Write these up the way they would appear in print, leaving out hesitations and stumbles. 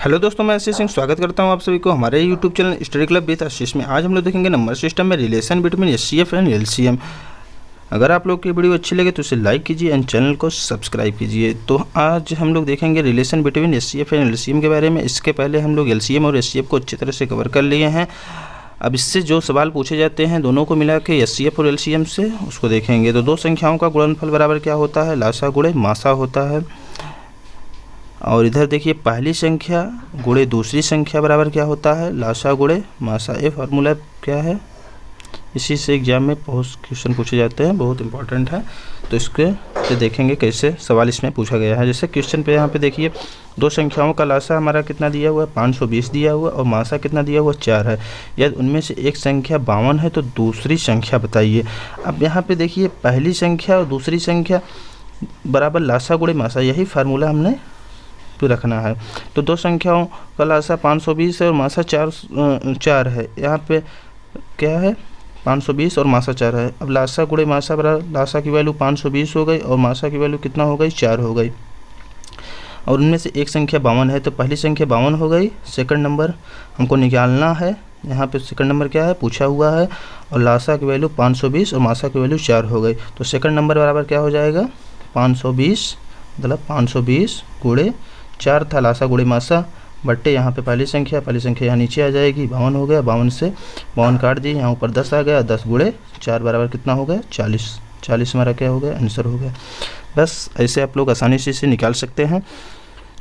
Hello दोस्तों, मैं आशीष सिंह स्वागत करता हूं आप सभी को हमारे YouTube channel study club with Ashish में। आज हम लोग देखेंगे नंबर सिस्टम में relation between HCF and LCM. अगर आप लोग की वीडियो अच्छी लगे तो इसे लाइक कीजिए एंड चैनल को सब्सक्राइब कीजिए। तो आज हम लोग देखेंगे relation between HCF and LCM के बारे में। इसके पहले हम लोग एलसीएम और एचसीएफ को अच्छी तरह से कवर कर लिए हैं। अब इससे जो सवाल पूछे जाते हैं दोनों को मिला के एचसीएफ और एलसीएम से उसको देखेंगे। तो दो संख्याओं का गुणनफल बराबर क्या होता है? लासा गुणे मासा होता है। और इधर देखिए पहली संख्या गुणे दूसरी संख्या बराबर क्या होता है? लासा गुणे मासा। ये फार्मूला क्या है? इसी से एग्जाम में बहुत क्वेश्चन पूछे जाते हैं, बहुत इंपॉर्टेंट है। तो इसके से देखेंगे कैसे सवाल इसमें पूछा गया है। जैसे क्वेश्चन पे यहाँ पे देखिए दो संख्याओं का लासा हमारा कितना दिया हुआ है? 520 दिया हुआ और मासा कितना दिया हुआ? 4 है। यदि उनमें से एक संख्या 52 है तो दूसरी संख्या बताइए। अब यहाँ पे देखिए पहली संख्या और दूसरी संख्या बराबर लासा गुणे मासा, यही फार्मूला हमने रखना है। तो दो संख्याओं का लासा 520 है और मासा 4 है। यहाँ पे क्या है? 520 और मासा 4 है। अब लासा गुणे मासा बराबर लासा की वैल्यू 520 हो गई और मासा की वैल्यू कितना हो गई? 4 हो गई। और उनमें से एक संख्या 52 है तो पहली संख्या 52 हो गई। सेकंड नंबर हमको निकालना है। यहाँ पे सेकंड नंबर क्या है पूछा हुआ है और लासा की वैल्यू 520 और मासा की वैल्यू 4 हो गई। तो सेकंड नंबर बराबर क्या हो जाएगा? 520 मतलब 520 गुणे 4 था लासा गुणे मासा बट्टे यहाँ पे पहली संख्या यहाँ नीचे आ जाएगी। 52 हो गया, 52 से 52 काट दिए, यहाँ ऊपर 10 आ गया। 10 गुणे 4 बराबर कितना हो गया? 40। 40 हमारा क्या हो गया? आंसर हो गया। बस ऐसे आप लोग आसानी से इसे निकाल सकते हैं।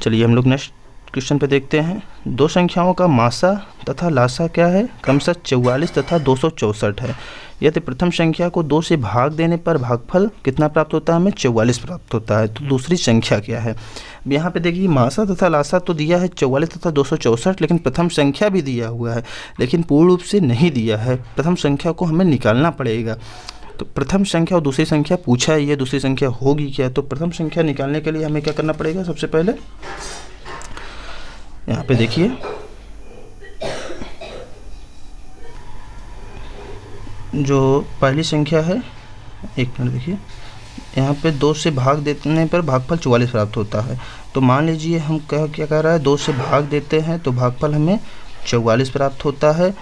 चलिए हम लोग नेक्स्ट क्वेश्चन पे देखते हैं। दो संख्याओं का मासा तथा लासा क्या है? क्रमशः 44 तथा 264 है। यदि प्रथम संख्या को 2 से भाग देने पर भागफल कितना प्राप्त होता है? हमें 44 प्राप्त होता है। तो दूसरी संख्या क्या है? अब यहाँ पे देखिए मासा तथा लासा तो दिया है 44 तथा 264, लेकिन प्रथम संख्या भी दिया हुआ है लेकिन पूर्ण रूप से नहीं दिया है। प्रथम संख्या को हमें निकालना पड़ेगा। तो प्रथम संख्या और दूसरी संख्या पूछा है, ये दूसरी संख्या होगी क्या? तो प्रथम संख्या निकालने के लिए हमें क्या करना पड़ेगा? सबसे पहले यहाँ पे देखिए जो पहली संख्या है, एक मिनट देखिए, यहाँ पे 2 से भाग देने पर भागफल 44 प्राप्त होता है। तो मान लीजिए हम क्या कर रहा है 2 से भाग देते हैं तो भागफल हमें 44 प्राप्त होता है।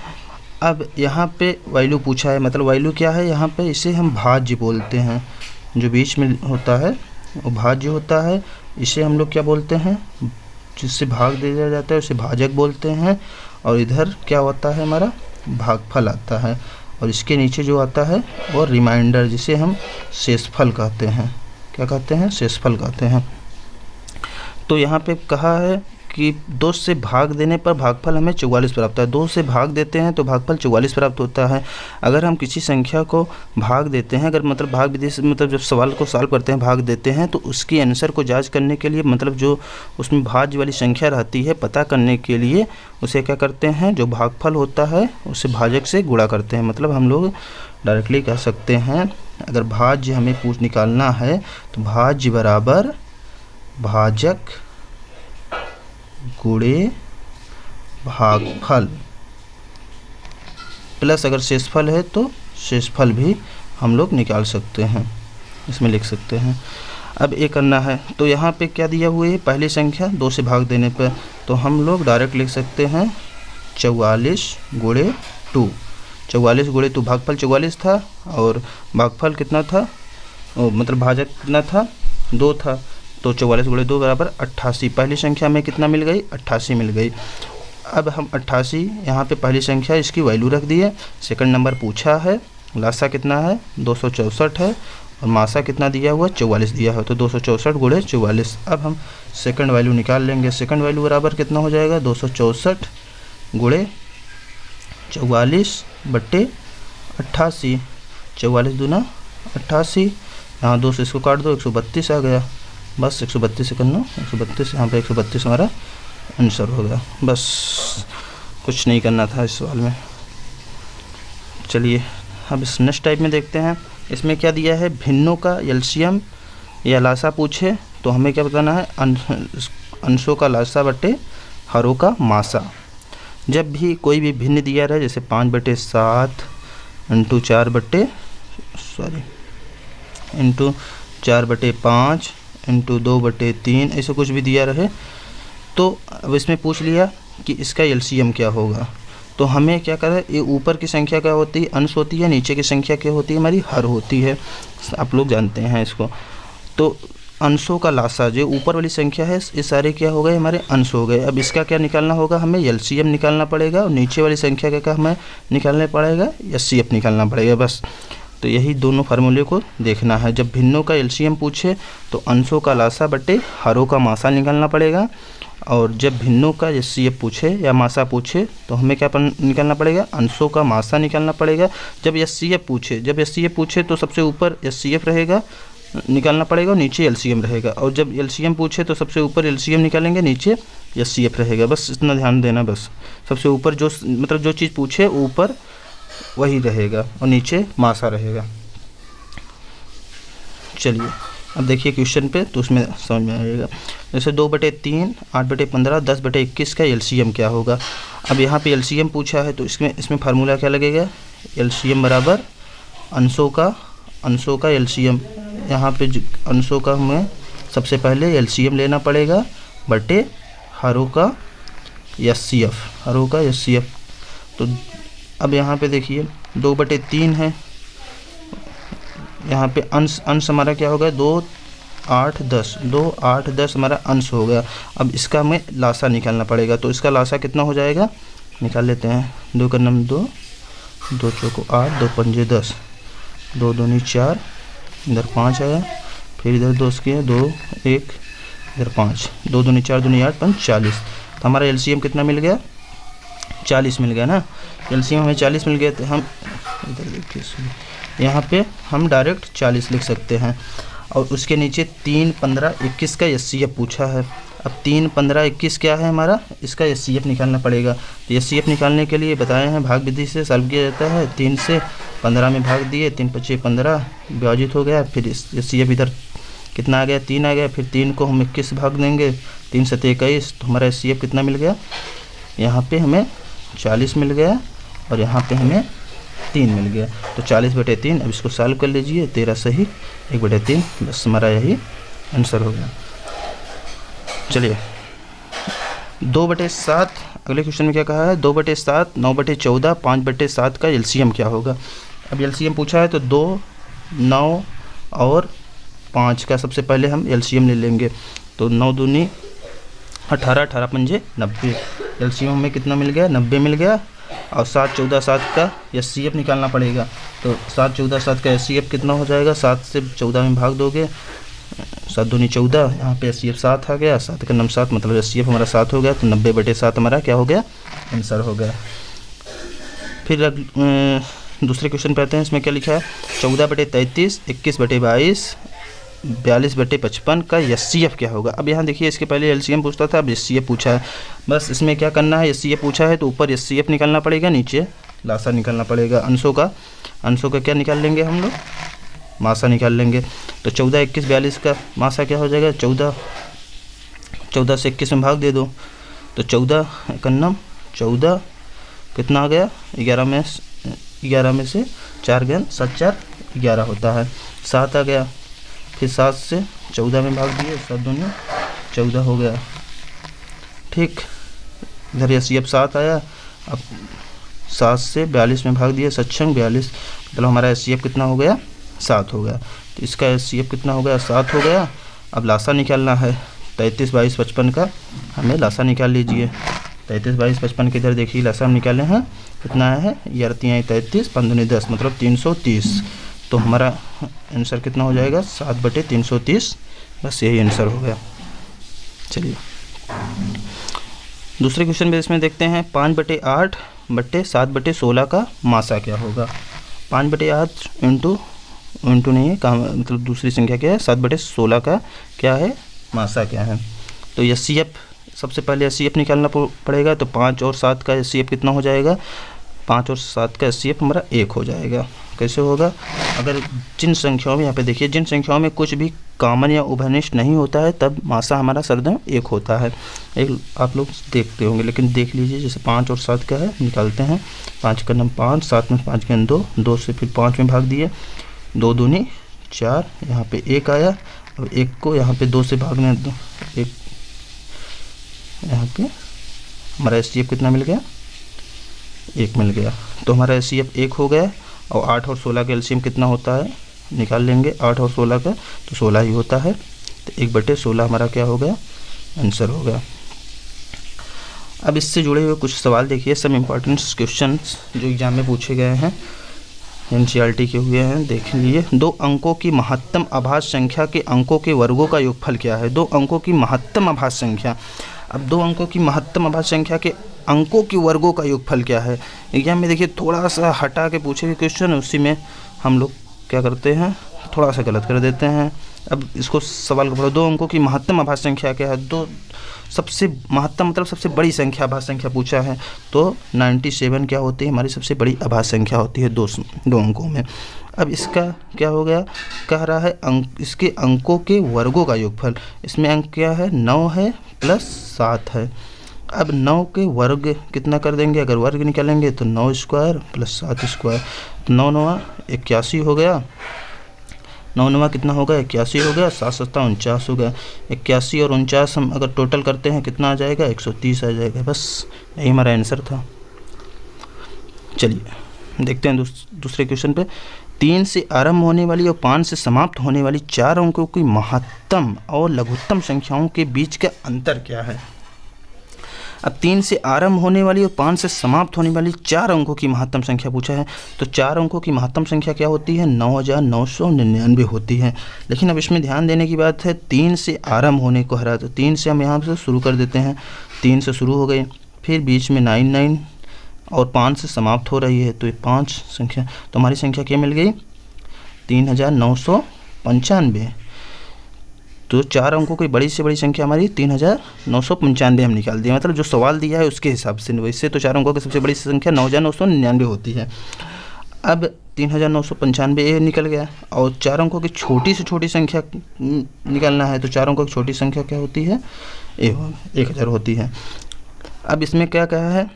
अब यहाँ पे वैल्यू पूछा है, मतलब वैल्यू क्या है यहाँ पे? इसे हम भाज्य बोलते हैं। जो बीच में होता है वो भाज्य होता है। इसे हम लोग क्या बोलते हैं? जिससे भाग दिया जाता है उसे भाजक बोलते हैं। और इधर क्या होता है? हमारा भागफल आता है। और इसके नीचे जो आता है वो रिमाइंडर, जिसे हम शेषफल कहते हैं। क्या कहते हैं? शेषफल कहते हैं। तो यहाँ पे कहा है कि 2 से भाग देने पर भागफल हमें 44 प्राप्त होता है। 2 से भाग देते हैं तो भागफल 44 प्राप्त होता है। अगर हम किसी संख्या को भाग देते हैं, अगर मतलब भाग विधि से मतलब जब सवाल को सॉल्व करते हैं भाग देते हैं, तो उसकी आंसर को जांच करने के लिए मतलब जो उसमें भाज्य वाली संख्या रहती है पता करने के लिए उसे क्या करते हैं? जो भागफल होता है उसे भाजक से गुणा करते हैं। मतलब हम लोग डायरेक्टली कह सकते हैं अगर भाज्य हमें निकालना है तो भाज्य बराबर भाजक गुणे भागफल प्लस अगर शेषफल है तो शेषफल भी हम लोग निकाल सकते हैं, इसमें लिख सकते हैं। अब ये करना है तो यहाँ पे क्या दिया हुआ है? पहली संख्या 2 से भाग देने पर तो हम लोग डायरेक्ट लिख सकते हैं 44 गुणे 2। 44 गुणे 2 भागफल 44 था और भागफल कितना था? मतलब भाजक कितना था? 2 था। तो 44 गुणे 2 बराबर 88। पहली संख्या में कितना मिल गई? 88 मिल गई। अब हम 88 यहाँ पे पहली संख्या इसकी वैल्यू रख दिए। सेकंड नंबर पूछा है, लासा कितना है? 264 है और मासा कितना दिया हुआ? 44 दिया है। तो 264 गुणे 44। अब हम सेकंड वैल्यू निकाल लेंगे। सेकंड वैल्यू बराबर कितना हो जाएगा? 264 गुणे 44 बट्टे 88। 44 दूना 88, यहाँ 2 से इसको काट दो, 132 आ गया। बस 132 से करना, 132 यहाँ पे 132 हमारा आंसर हो गया। बस कुछ नहीं करना था इस सवाल में। चलिए अब इस नेक्स्ट टाइप में देखते हैं। इसमें क्या दिया है? भिन्नों का एलसीएम या लासा पूछे तो हमें क्या बताना है? अंशों का लासा बट्टे हरों का मासा। जब भी कोई भी भिन्न दिया रहे, जैसे 5/7 इंटू 4/5 इंटू 2/3 ऐसे कुछ भी दिया रहे तो अब इसमें पूछ लिया कि इसका एलसीएम क्या होगा, तो हमें क्या करें, ये ऊपर की संख्या क्या होती है, अंश होती है, नीचे की संख्या क्या होती है, हमारी हर होती है, आप लोग जानते हैं इसको। तो अंशों का लासा, जो ऊपर वाली संख्या है, ये सारे क्या हो गए, हमारे अंश हो गए। अब इसका क्या निकालना होगा, हमें एलसीएम निकालना पड़ेगा, और नीचे वाली संख्या का क्या हमें निकालना पड़ेगा, एचसीएफ निकालना पड़ेगा, बस। तो यही दोनों फार्मूले को देखना है। जब भिन्नों का एलसीएम पूछे तो अंशों का लासा बटे हरों का मासा निकालना पड़ेगा, और जब भिन्नों का एचसीएफ पूछे या मासा पूछे तो हमें क्या निकालना पड़ेगा, अंशों का मासा निकालना पड़ेगा। जब एचसीएफ पूछे तो सबसे ऊपर एचसीएफ रहेगा, निकालना पड़ेगा, और नीचे एलसीएम रहेगा। और जब एलसीएम पूछे तो सबसे ऊपर एलसीएम निकालेंगे, नीचे एचसीएफ रहेगा। बस इतना ध्यान देना, बस सबसे ऊपर जो मतलब जो चीज़ पूछे ऊपर वही रहेगा और नीचे मासा रहेगा। चलिए अब देखिए क्वेश्चन पे, तो उसमें समझ में आएगा। जैसे 2/3, 8/15, 10/21 का एलसीएम क्या होगा। अब यहाँ पे एलसीएम पूछा है तो इसमें फार्मूला क्या लगेगा, एलसीएम बराबर अंशों का एलसीएम। यहाँ पे अंशों का हमें सबसे पहले एलसीएम लेना पड़ेगा बटे हरों का एचसीएफ। तो अब यहाँ पे देखिए 2/3 है, यहाँ पे अंश हमारा क्या होगा, 2, 8, 10 हमारा अंश हो गया। अब इसका हमें लासा निकालना पड़ेगा, तो इसका लासा कितना हो जाएगा, निकाल लेते हैं। 2 का नम 2, 2 चौको 8, 2 पंजे 10, 2 दूनी 4, इधर 5 आया, फिर इधर 2 किया 2, 1, इधर 5, 2 दूनी 4, दूनी 8, 5 40। तो हमारा एलसीएम कितना मिल गया, 40 मिल गया ना। एलसीएम हमें 40 मिल गया, तो हम इधर देखिए, यहाँ पे हम डायरेक्ट 40 लिख सकते हैं। और उसके नीचे 3, 15, 21 का एचसीएफ पूछा है। अब 3, 15, 21 क्या है हमारा, इसका एचसीएफ निकालना पड़ेगा। तो एचसीएफ निकालने के लिए बताए हैं भाग विधि से सॉल्व किया जाता है। 3 से 15 में भाग दिए, 3 × 5 = 15 विभाजित हो गया। फिर एचसीएफ इधर कितना आ गया, 3 आ गया। फिर 3 को हम 21 भाग देंगे, 3 × 7 = 21। तो हमारा एचसीएफ कितना मिल गया, यहाँ पे हमें 40 मिल गया, और यहाँ पे हमें 3 मिल गया। तो 40/3, अब इसको सॉल्व कर लीजिए, 13 सही 1/3, बस हमारा यही आंसर हो गया। चलिए 2/7, अगले क्वेश्चन में क्या कहा है, 2/7, 9/14, 5/7 का एलसीएम क्या होगा। अब एलसीएम पूछा है तो 2, 9 और 5 का सबसे पहले हम एलसीएम ले लेंगे। तो 9 दूनी 18, 18 पंजे 90, एलसीएम हमें कितना मिल गया, 90 मिल गया। और 7, 14, 7 का एचसीएफ निकालना पड़ेगा। तो 7, 14, 7 का एचसीएफ कितना हो जाएगा, 7 से 14 में भाग दोगे, 7 दूनी 14, यहाँ पे एचसीएफ 7 आ गया, 7 का नम 7, मतलब एचसीएफ हमारा 7 हो गया। तो 90/7 हमारा क्या हो गया, आंसर हो गया। फिर दूसरे क्वेश्चन पे आते हैं। इसमें क्या लिखा है, 14/33, 21/22, 42/55 का एचसीएफ क्या होगा। अब यहाँ देखिए, इसके पहले एलसीएम पूछता था, अब एचसीएफ पूछा है। बस इसमें क्या करना है, एचसीएफ पूछा है तो ऊपर एचसीएफ निकालना पड़ेगा, नीचे लासा निकालना पड़ेगा। अंशों का क्या निकाल लेंगे हम लोग, मासा निकाल लेंगे। तो 14, 21, 42 का मासा क्या हो जाएगा, 14 से 21 में भाग दे दो। तो 14 कन्नम 14 कितना आ गया, 11 में से 4 गन 7, 4 11 होता है, 7 आ गया। फिर 7 से 14 में भाग दिए, 7 दूनी 14 हो गया। ठीक, इधर एचसीएफ 7 आया। अब 7 से 42 में भाग दिए, 7 × 42, मतलब हमारा एचसीएफ कितना हो गया, 7 हो गया। तो इसका एचसीएफ कितना हो गया, 7 हो गया। अब लासा निकालना है, 33, 22, 55 का हमें लासा निकाल लीजिए। 33, 22, 55 के इधर देखिए लासा हम निकाले हैं, कितना है, 33, 5 दूनी 10, मतलब 330। तो हमारा आंसर कितना हो जाएगा, 7/330, बस यही आंसर हो गया। चलिए दूसरे क्वेश्चन में इसमें देखते हैं, 5/8 बटे 7/16 का मासा क्या होगा। 5/8 इंटू नहीं है, मतलब दूसरी संख्या क्या है, 7/16 का क्या है, मासा क्या है। तो एचसीएफ सबसे पहले एचसीएफ निकालना पड़ेगा। तो 5 और 7 का एचसीएफ कितना हो जाएगा, 5 और 7 का एचसीएफ हमारा 1 हो जाएगा। कैसे होगा, अगर जिन संख्याओं में, यहाँ पे देखिए, जिन संख्याओं में कुछ भी कॉमन या उभयनिष्ठ नहीं होता है तब मासा हमारा सर्वदैव 1 होता है। एक आप लोग देखते होंगे, लेकिन देख लीजिए, जैसे 5 और 7 का है, निकालते हैं। 5 का नम 5, 7 में 5 के 2, 2 से फिर 5 में भाग दिए, 2 दूनी 4, यहाँ पे 1 आया। अब 1 को यहाँ पे 2 से भागने दो, यहाँ पे हमारा HCF कितना मिल गया, 1 मिल गया। तो हमारा HCF 1 हो गया। और 8 और 16 का एलसीएम कितना होता है निकाल लेंगे, 8 और 16 का तो 16 ही होता है। तो 1/16 हमारा क्या हो गया, आंसर हो गया। अब इससे जुड़े हुए कुछ सवाल देखिए, सब इम्पोर्टेंट क्वेश्चंस जो एग्जाम में पूछे गए हैं, NCERT के हुए हैं, देख लीजिए। 2 अंकों की महत्तम अभाज्य संख्या के अंकों के वर्गों का योगफल क्या है। 2 अंकों की महत्तम अभाज्य संख्या, अब 2 अंकों की महत्तम अभाज्य संख्या के अंकों के वर्गों का योगफल क्या है। एग्जाम में देखिए थोड़ा सा हटा के पूछे गए क्वेश्चन, उसी में हम लोग क्या करते हैं, थोड़ा सा गलत कर देते हैं। अब इसको सवाल को पढ़ो, 2 अंकों की महत्तम अभाज्य संख्या क्या है। 2 सबसे महत्तम मतलब सबसे बड़ी संख्या, अभाज्य संख्या पूछा है, तो 97 क्या होती है, हमारी सबसे बड़ी अभाज्य संख्या होती है 2 अंकों में। अब इसका क्या हो गया, कह रहा है इसके अंकों के वर्गों का योगफल। इसमें अंक क्या है, 9 है प्लस 7 है। अब 9 के वर्ग कितना कर देंगे, अगर वर्ग निकालेंगे तो 9 स्क्वायर प्लस 7 स्क्वायर, तो 9 9 81 हो गया, 9 9 कितना हो गया, 81 हो गया, 7 7 49 हो गया। 81 और 49 हम अगर टोटल करते हैं कितना आ जाएगा, 130 आ जाएगा। बस यही हमारा आंसर था। चलिए देखते हैं दूसरे क्वेश्चन पे। 3 से आरंभ होने वाली और 5 से समाप्त होने वाली 4 अंकों की महत्तम और लघुत्तम संख्याओं के बीच का अंतर क्या है। अब 3 से आरंभ होने वाली और 5 से समाप्त होने वाली 4 अंकों की महत्तम संख्या पूछा है। तो 4 अंकों की महत्तम संख्या क्या होती है, 9999 होती है। लेकिन अब इसमें ध्यान देने की बात है, 3 से आरंभ होने को हरा, तो 3 से हम यहाँ से शुरू कर देते हैं, 3 से शुरू हो गई, फिर बीच में 99 और 5 से समाप्त हो रही है, तो ये 5 संख्या, तो हमारी संख्या क्या मिल गई, 3995। तो 4 अंकों की बड़ी से बड़ी संख्या हमारी 3995 हम निकाल दिए, मतलब जो सवाल दिया है उसके हिसाब से। वैसे तो 4 अंकों की सबसे बड़ी संख्या 9999 होती है। अब 3995 ये निकल गया, और 4 अंकों की छोटी से छोटी संख्या निकालना है, तो 4 अंकों की छोटी संख्या क्या होती है, 1000 होती है। अब इसमें क्या कहा है,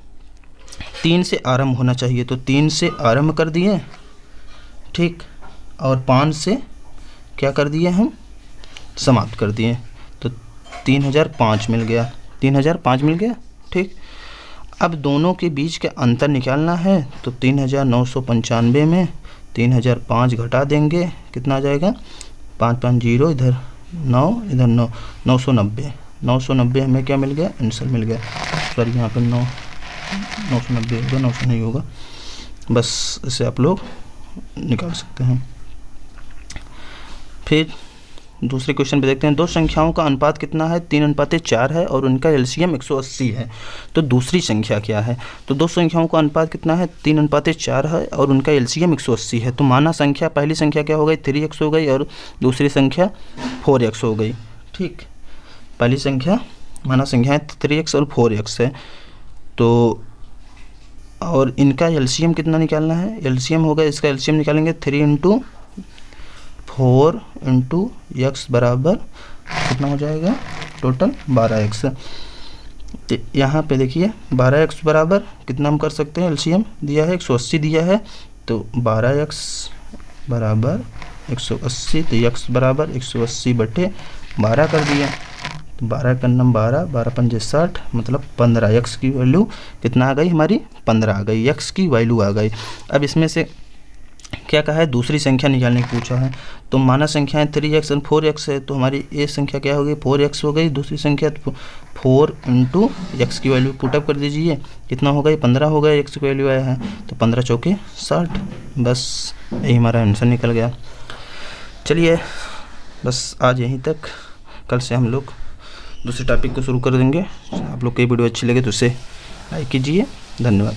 3 से आरंभ होना चाहिए, तो 3 से आरंभ कर दिए, ठीक, और 5 से क्या कर दिए हम, समाप्त कर दिए, तो 3005 मिल गया, 3005 मिल गया, ठीक। अब दोनों के बीच का अंतर निकालना है, तो 3995 में 3005 घटा देंगे, कितना आ जाएगा, 5 5 0, इधर 9 इधर 9, 990 हमें क्या मिल गया, आंसर मिल गया। सॉरी यहाँ पर 990 होगा, 900 नहीं होगा, बस इसे आप लोग निकाल सकते हैं। फिर दूसरे क्वेश्चन पे देखते हैं, 2 संख्याओं का अनुपात कितना है, 3:4 है और उनका एलसीएम 180 है। तो दूसरी संख्या क्या है, तो 2 संख्याओं का अनुपात कितना है, 3:4 है और उनका एलसीएम 180 है। तो माना संख्या, पहली संख्या क्या हो गई, 3x हो गई, और दूसरी संख्या 4x हो गई, ठीक। पहली संख्या माना संख्या 3x और 4x है, तो और इनका एलसीएम कितना निकालना है, एलसीएम होगा, इसका एलसीएम निकालेंगे 3 × 4 × x बराबर कितना हो जाएगा, टोटल 12x। तो यहाँ पे देखिए 12x बराबर कितना हम कर सकते हैं, एलसीएम दिया है 180 दिया है, तो 12x बराबर 180, तो x बराबर 180/12 कर दिया, तो 12 का नम 12, 12 पंजे 60, मतलब 15। x की वैल्यू कितना आ गई हमारी, 15 आ गई, x की वैल्यू आ गई। अब इसमें से क्या कहा है, दूसरी संख्या निकालने की पूछा है। तो माना संख्याएं 3x और 4x है, तो हमारी ये संख्या क्या हो गई, 4x हो गई, दूसरी संख्या 4 × x की वैल्यू पुटअप कर दीजिए, कितना हो गई, 15 हो गया, x की वैल्यू आया है, तो 15 चौके 60, बस यही हमारा आंसर निकल गया। चलिए बस आज यहीं तक, कल से हम लोग दूसरे टॉपिक को शुरू कर देंगे। आप लोग की वीडियो अच्छी लगे तो उसे लाइक कीजिए। धन्यवाद।